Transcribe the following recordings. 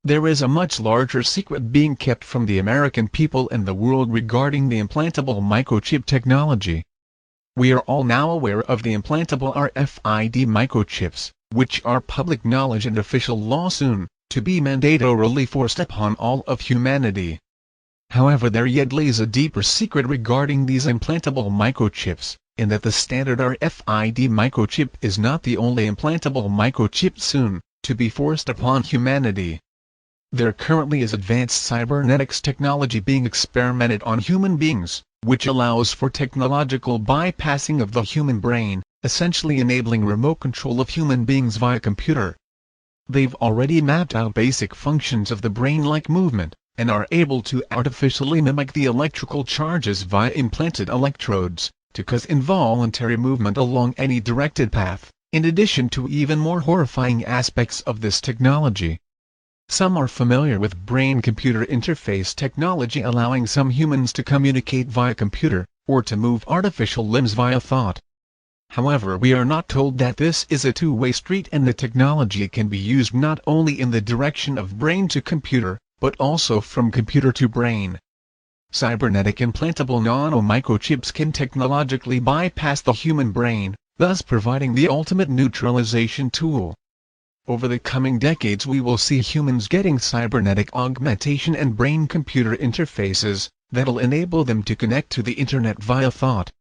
There is a much larger secret being kept from the American people and the world regarding the implantable microchip technology. We are all now aware of the implantable RFID microchips, which are public knowledge and official law soon to be mandatorily forced upon all of humanity. However, there yet lays a deeper secret regarding these implantable microchips, in that the standard RFID microchip is not the only implantable microchip soon to be forced upon humanity. There currently is advanced cybernetics technology being experimented on human beings, which allows for technological bypassing of the human brain, essentially enabling remote control of human beings via computer. They've already mapped out basic functions of the brain like movement, and are able to artificially mimic the electrical charges via implanted electrodes, to cause involuntary movement along any directed path, in addition to even more horrifying aspects of this technology. Some are familiar with brain-computer interface technology, allowing some humans to communicate via computer, or to move artificial limbs via thought. However, we are not told that this is a two-way street and the technology can be used not only in the direction of brain to computer, but also from computer to brain. Cybernetic implantable nanomicrochips can technologically bypass the human brain, thus providing the ultimate neutralization tool. Over the coming decades we will see humans getting cybernetic augmentation and brain-computer interfaces that'll enable them to connect to the internet via thought.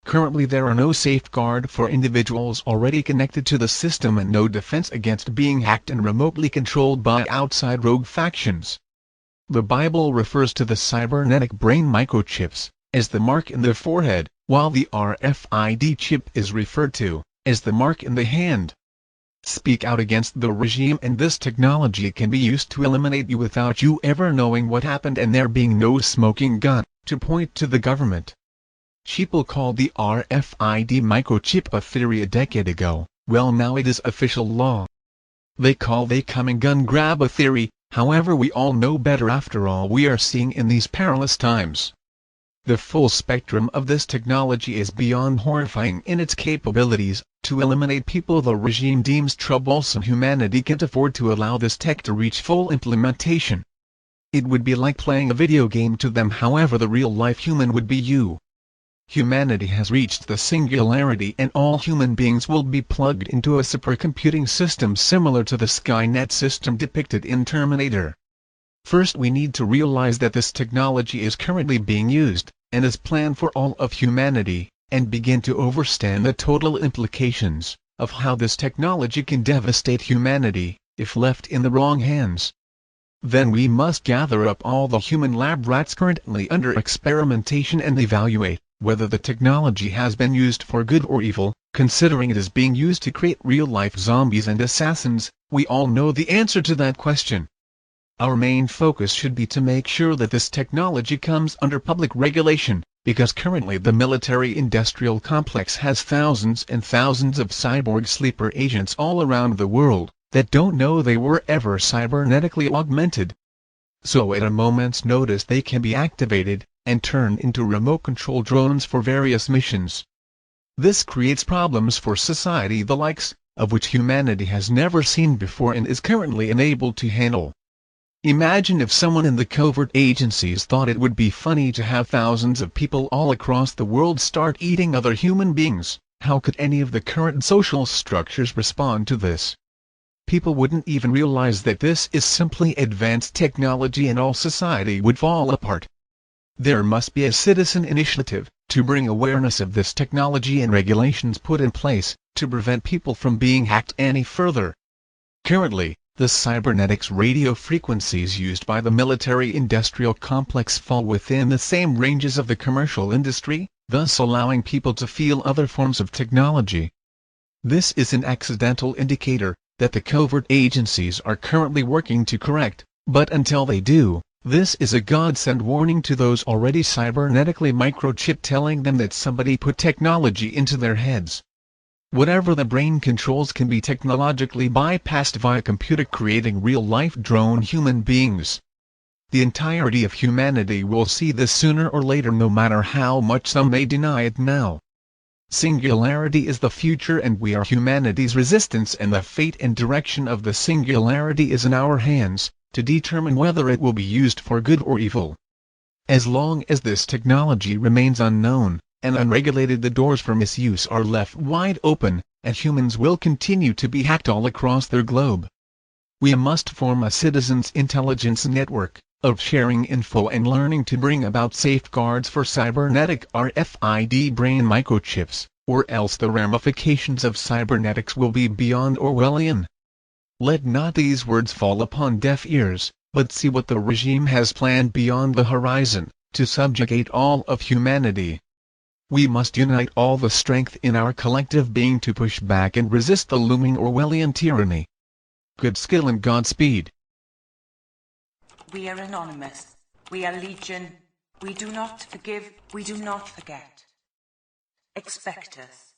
Currently there are no safeguard for individuals already connected to the system and no defense against being hacked and remotely controlled by outside rogue factions. The Bible refers to the cybernetic brain microchips as the mark in the forehead, while the RFID chip is referred to as the mark in the hand. Speak out against the regime and this technology can be used to eliminate you without you ever knowing what happened and there being no smoking gun to point to the government. People called the RFID microchip a theory a decade ago. Well, now it is official law. They call the coming gun grab a theory, however we all know better after all we are seeing in these perilous times. The full spectrum of this technology is beyond horrifying in its capabilities. To eliminate people the regime deems troublesome, humanity can't afford to allow this tech to reach full implementation. It would be like playing a video game to them, however the real-life human would be you. Humanity has reached the singularity and all human beings will be plugged into a supercomputing system similar to the Skynet system depicted in Terminator. First we need to realize that this technology is currently being used, and is planned for all of humanity, and begin to understand the total implications of how this technology can devastate humanity, if left in the wrong hands. Then we must gather up all the human lab rats currently under experimentation and evaluate whether the technology has been used for good or evil. Considering it is being used to create real-life zombies and assassins, we all know the answer to that question. Our main focus should be to make sure that this technology comes under public regulation, because currently the military-industrial complex has thousands and thousands of cyborg sleeper agents all around the world that don't know they were ever cybernetically augmented. So at a moment's notice they can be activated and turned into remote control drones for various missions. This creates problems for society the likes of which humanity has never seen before and is currently unable to handle. Imagine if someone in the covert agencies thought it would be funny to have thousands of people all across the world start eating other human beings. How could any of the current social structures respond to this? People wouldn't even realize that this is simply advanced technology and all society would fall apart. There must be a citizen initiative to bring awareness of this technology and regulations put in place to prevent people from being hacked any further. Currently, the cybernetics radio frequencies used by the military-industrial complex fall within the same ranges of the commercial industry, thus allowing people to feel other forms of technology. This is an accidental indicator that the covert agencies are currently working to correct, but until they do, this is a godsend warning to those already cybernetically microchipped, telling them that somebody put technology into their heads. Whatever the brain controls can be technologically bypassed via computer, creating real-life drone human beings. The entirety of humanity will see this sooner or later, no matter how much some may deny it now. Singularity is the future and we are humanity's resistance, and the fate and direction of the singularity is in our hands. to determine whether it will be used for good or evil. As long as this technology remains unknown and unregulated, the doors for misuse are left wide open, and humans will continue to be hacked all across their globe. We must form a citizens' intelligence network of sharing info and learning to bring about safeguards for cybernetic RFID brain microchips, or else the ramifications of cybernetics will be beyond Orwellian. Let not these words fall upon deaf ears, but see what the regime has planned beyond the horizon, to subjugate all of humanity. We must unite all the strength in our collective being to push back and resist the looming Orwellian tyranny. Good skill and Godspeed. We are anonymous. We are legion. We do not forgive. We do not forget. Expect us.